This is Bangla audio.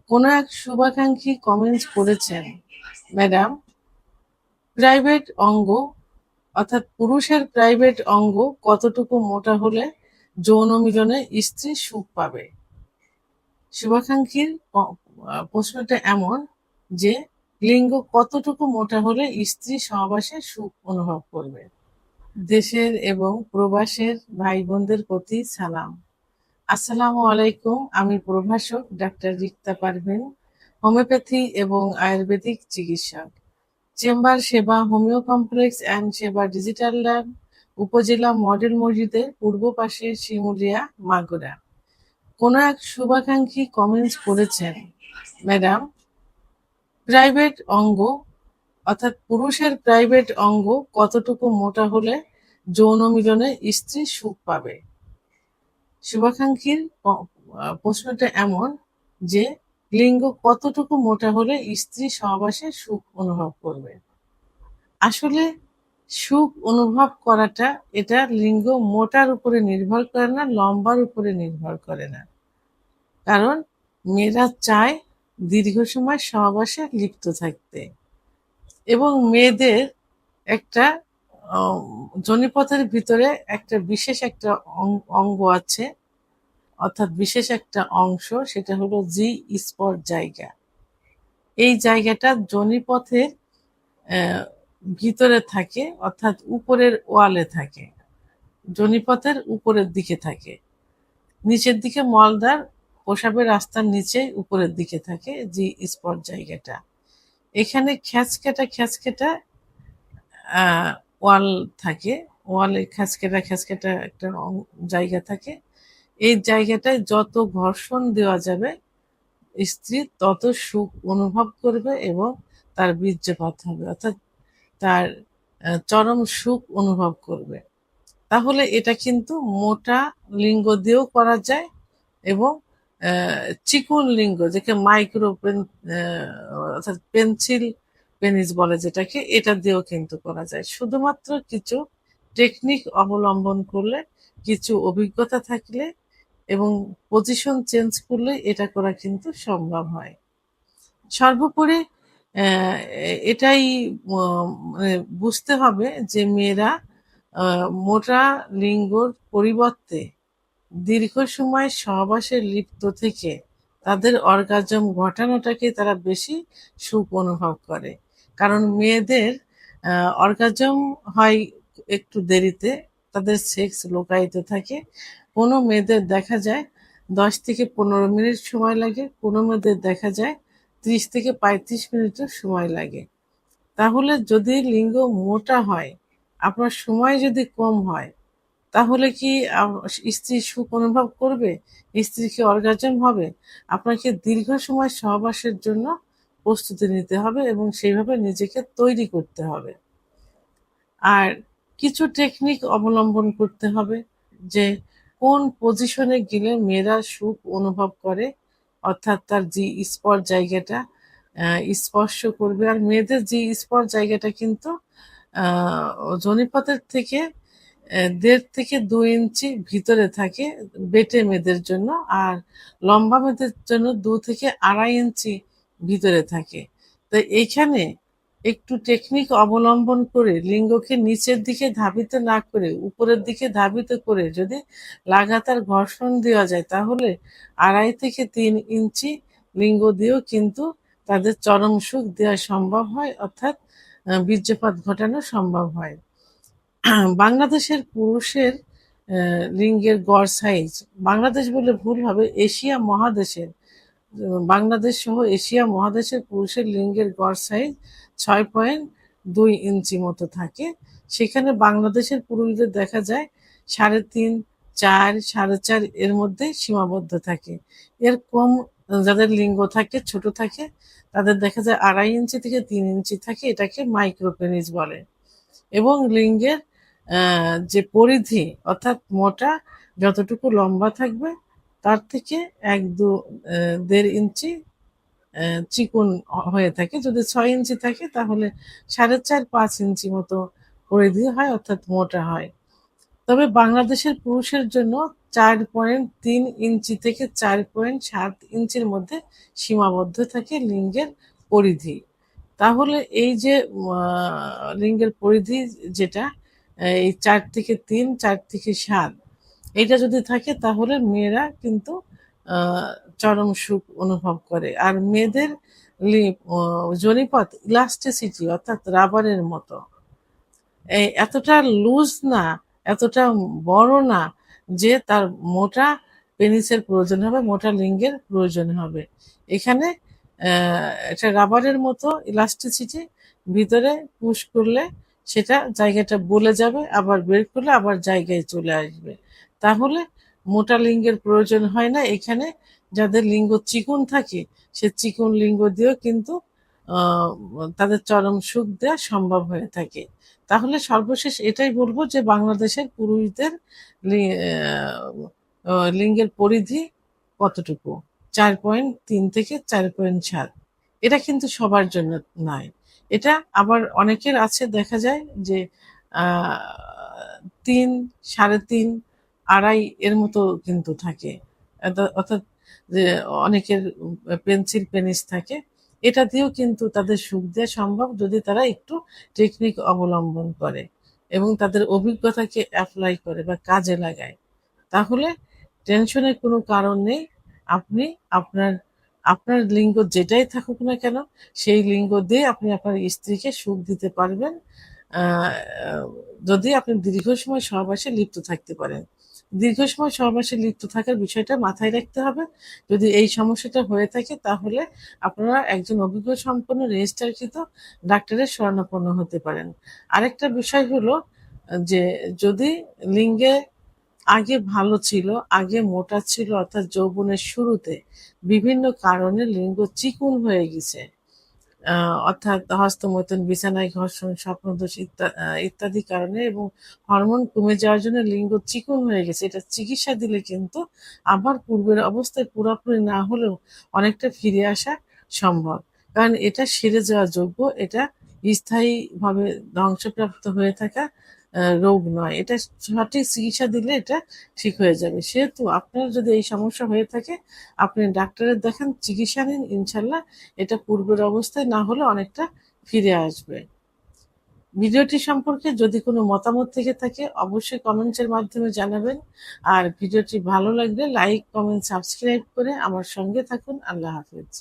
কোনো এক শুভাকাঙ্ক্ষী কমেন্ট করেছেন, ম্যাডাম, প্রাইভেট অঙ্গ অর্থাৎ পুরুষের প্রাইভেট অঙ্গ কতটুকু মোটা হলে যৌন মিলনে স্ত্রী সুখ পাবে? শুভাকাঙ্ক্ষীর প্রশ্নটা এমন যে লিঙ্গ কতটুকু মোটা হলে স্ত্রী সহবাসে সুখ অনুভব করবে। দেশের এবং প্রবাসের ভাই বোনদের প্রতি সালাম। আসসালামু আলাইকুম। আমি প্রভাষক ডাক্তার রিক্তা পারভীন, হোমিওপ্যাথি এবং আয়ুর্বেদিক চিকিৎসক। চেম্বার সেবা হোমিও কমপ্লেক্স অ্যান্ড সেবা ডিজিটাল ল্যাব, উপজেলা মডেল মসজিদের পূর্ব পাশে, শিমুলিয়া, মাগুরা। কোনো এক শুভাকাঙ্ক্ষী কমেন্টস করেছেন, ম্যাডাম, প্রাইভেট অঙ্গ অর্থাৎ পুরুষের প্রাইভেট অঙ্গ কতটুকু মোটা হলে যৌন মিলনে স্ত্রী সুখ পাবে? শুভাকাঙ্ক্ষীর প্রশ্নটা এমন যে লিঙ্গ কতটুকু মোটা হলে স্ত্রী সহবাসে সুখ অনুভব করবে। আসলে সুখ অনুভব করাটা এটা লিঙ্গ মোটার উপরে নির্ভর করে না, লম্বার উপরে নির্ভর করে না। কারণ মেয়েরা চায় দীর্ঘ সময় সহবাসে লিপ্ত থাকতে, এবং মেয়েদের একটা যোনিপথের ভিতরে একটা বিশেষ একটা অঙ্গ আছে, অর্থাৎ বিশেষ একটা অংশ, সেটা হলো জি স্পট জায়গা। এই জায়গাটা যোনিপথের ভিতরে থাকে, অর্থাৎ উপরের ওয়ালে থাকে, যোনিপথের উপরের দিকে থাকে, নিচের দিকে মলদ্বার প্রসাবের রাস্তার নিচে উপরের দিকে থাকে জি স্পট জায়গাটা। এখানে খ্যাচকেটা খ্যাচকেটা ওয়াল থাকে, ওয়ালে খ্যাচকেটা খ্যাচকেটা একটা জায়গা থাকে। এই জায়গাটায় যত ঘর্ষণ দেওয়া যাবে স্ত্রী তত সুখ অনুভব করবে এবং তার বীর্যপাত হবে, অর্থাৎ তার চরম সুখ অনুভব করবে। তাহলে এটা কিন্তু মোটা লিঙ্গ দিয়েও করা যায়, এবং চিকন লিঙ্গ যাকে মাইক্রো অর্থাৎ পেন্সিল পেনিস বলে যেটাকে, এটা দিয়েও কিন্তু করা যায়। শুধুমাত্র কিছু টেকনিক অবলম্বন করলে, কিছু অভিজ্ঞতা থাকলে এবং পজিশন চেঞ্জ করলে এটা করা কিন্তু সম্ভব হয়। সর্বোপরি এটাই মানে বুঝতে হবে যে মেয়েরা মোটা লিঙ্গর পরিবর্তে দীর্ঘ সময় সহবাসে লিপ্ত থেকে তাদের অর্গাজম ঘটানোটাকে তারা বেশি সুখ অনুভব করে। কারণ মেয়েদের অর্গাজম হয় একটু দেরিতে, তাদের সেক্স লোকায়িত থাকে। কোনো মেয়েদের দেখা যায় 10 থেকে 15 মিনিট সময় লাগে, কোনো মেয়েদের দেখা যায় 30 থেকে 35 মিনিটও সময় লাগে। তাহলে যদি লিঙ্গ মোটা হয়, আপনার সময় যদি কম হয়, তাহলে কি স্ত্রী সুখ অনুভব করবে? স্ত্রী কি অর্গাজম হবে? আপনাকে দীর্ঘ সময় সহবাসের জন্য প্রস্তুতি নিতে হবে এবং সেইভাবে নিজেকে তৈরি করতে হবে। আর কিছু টেকনিক অবলম্বন করতে হবে, যে কোন পজিশনে গেলে মেয়েরা সুখ অনুভব করে, অর্থাৎ তার জি স্পট জায়গাটা স্পর্শ করবে। আর মেয়েদের জি স্পট জায়গাটা কিন্তু যোনিপথের থেকে 1.5 থেকে 2 ইঞ্চি ভিতরে থাকে বেটে মেয়েদের জন্য, আর লম্বা মেয়েদের জন্য 2 থেকে 2.5 ইঞ্চি ভিতরে থাকে। তো এইখানে একটু টেকনিক অবলম্বন করে লিঙ্গকে নিচের দিকে ধাবিত না করে উপরের দিকে ধাবিত করে যদি লাগাতার ঘর্ষণ দেওয়া যায়, তাহলে 2.5 থেকে 3 ইঞ্চি লিঙ্গ দিয়েও কিন্তু তাদের চরম সুখ দেওয়া সম্ভব হয়, অর্থাৎ বীর্যপাত ঘটানো সম্ভব হয়। বাংলাদেশের পুরুষের লিঙ্গের গড় সাইজ, বাংলাদেশ বলে ভুল হবে, এশিয়া মহাদেশের, বাংলাদেশ সহ এশিয়া মহাদেশের পুরুষের লিঙ্গের গড় সাইজ 6.2 ইঞ্চি মতো থাকে। সেখানে বাংলাদেশের পুরুষদের দেখা যায় 3.5, 4, 4.5 এর মধ্যে সীমাবদ্ধ থাকে। এর কম যাদের লিঙ্গ থাকে, ছোট থাকে, তাদের দেখা যায় 2.5 ইঞ্চি থেকে 3 ইঞ্চি থাকে, এটাকে মাইক্রোপেনিস বলে। এবং লিঙ্গের যে পরিধি, অর্থাৎ মোটা যতটুকু লম্বা থাকবে তার থেকে 1-1.5 ইঞ্চি চিকন হয়ে থাকে। যদি 6 ইঞ্চি থাকে তাহলে 4.5-5 ইঞ্চি মতো পরিধি হয়, অর্থাৎ মোটা হয়। তবে বাংলাদেশের পুরুষের জন্য 4.3 ইঞ্চি থেকে 4.7 ইঞ্চির মধ্যে সীমাবদ্ধ থাকে লিঙ্গের পরিধি। তাহলে এই যে লিঙ্গের পরিধি যেটা এই 4 থেকে 3, 4 থেকে 7, এটা যদি থাকে তাহলে মেয়েরা কিন্তু চরম সুখ অনুভব করে। আর মেয়েদের যোনিপথ ইলাস্টিসিটি অর্থাৎ রাবারের মতো, এতটা লুজ না, এতটা বড় না যে তার মোটা পেনিসের প্রয়োজন হবে, মোটা লিঙ্গের প্রয়োজন হবে। এখানে এটা রাবারের মতো ইলাস্টিসিটি, ভিতরে পুশ করলে সেটা জায়গাটা বলে যাবে, আবার বের করলে আবার জায়গায় চলে আসবে। তাহলে মোটা লিঙ্গের প্রয়োজন হয় না। এখানে যাদের লিঙ্গ চিকন থাকে সে চিকন লিঙ্গ দিয়েও কিন্তু আহ, তাদের চরম সুখ দেওয়া সম্ভব হয়ে থাকে। তাহলে সর্বশেষ এটাই বলবো যে বাংলাদেশের পুরুষদের লিঙ্গের পরিধি কতটুকু, 4.3 থেকে 4.7। এটা কিন্তু সবার জন্য নয়। এটা আবার অনেকের আছে, দেখা যায় যে 3, 3.5, 2.5 এর মতো কিন্তু থাকে। অর্থাৎ যে অনেকের পেন্সিল পেনিস থাকে। এটা দিয়েও কিন্তু তাদের সুখ দেওয়া সম্ভব যদি তারা একটু টেকনিক অবলম্বন করে এবং তাদের অভিজ্ঞতাকে অ্যাপ্লাই করে বা কাজে লাগায়। তাহলে টেনশনের কোনো কারণ নেই। আপনি আপনার আপনার লিঙ্গ যেটাই থাকুক না কেন সেই লিঙ্গ দিয়ে আপনি আপনার স্ত্রীকে সুখ দিতে পারবেন, আহ, যদি আপনি দীর্ঘ সময় সহবাসে লিপ্ত থাকতে পারেন। দীর্ঘ সময় সহবাসে লিপ্ত থাকার বিষয়টা মাথায় রাখতে হবে। যদি এই সমস্যাটা হয়ে থাকে তাহলে আপনারা একজন অভিজ্ঞ সম্পন্ন রেজিস্ট্রারকৃত ডাক্তারের শরণাপন্ন হতে পারেন। আরেকটা বিষয় হলো যে যদি লিঙ্গে আগে ভালো ছিল, আগে মোটা ছিল, অর্থাৎ যৌবনের শুরুতে বিভিন্ন কারণে লিঙ্গ চিকুন হয়ে গেছে, অর্থাৎ হস্তমৈথুন, বিছানায় ঘর্ষণ, স্বপ্নদোষ ইত্যাদি কারণে এবং হরমোন কমে যাওয়ার জন্য লিঙ্গ চিকন হয়ে গেছে, এটা চিকিৎসা দিলে কিন্তু আবার পূর্বের অবস্থায় পুরোপুরি না হলেও অনেকটা ফিরে আসা সম্ভব। কারণ এটা সেরে যাওয়া যোগ্য, এটা স্থায়ীভাবে ধ্বংসপ্রাপ্ত হয়ে থাকা রোগ নয়। এটা সঠিক চিকিৎসা দিলে এটা ঠিক হয়ে যাবে। সেহেতু আপনার যদি এই সমস্যা হয়ে থাকে আপনি ডাক্তারের দেখান, চিকিৎসা নিন, ইনশাল্লাহ এটা পূর্বের অবস্থায় না হলে অনেকটা ফিরে আসবে। ভিডিওটি সম্পর্কে যদি কোনো মতামত থেকে থাকে অবশ্যই কমেন্টসের মাধ্যমে জানাবেন। আর ভিডিওটি ভালো লাগলে লাইক, কমেন্ট, সাবস্ক্রাইব করে আমার সঙ্গে থাকুন। আল্লাহ হাফেজ।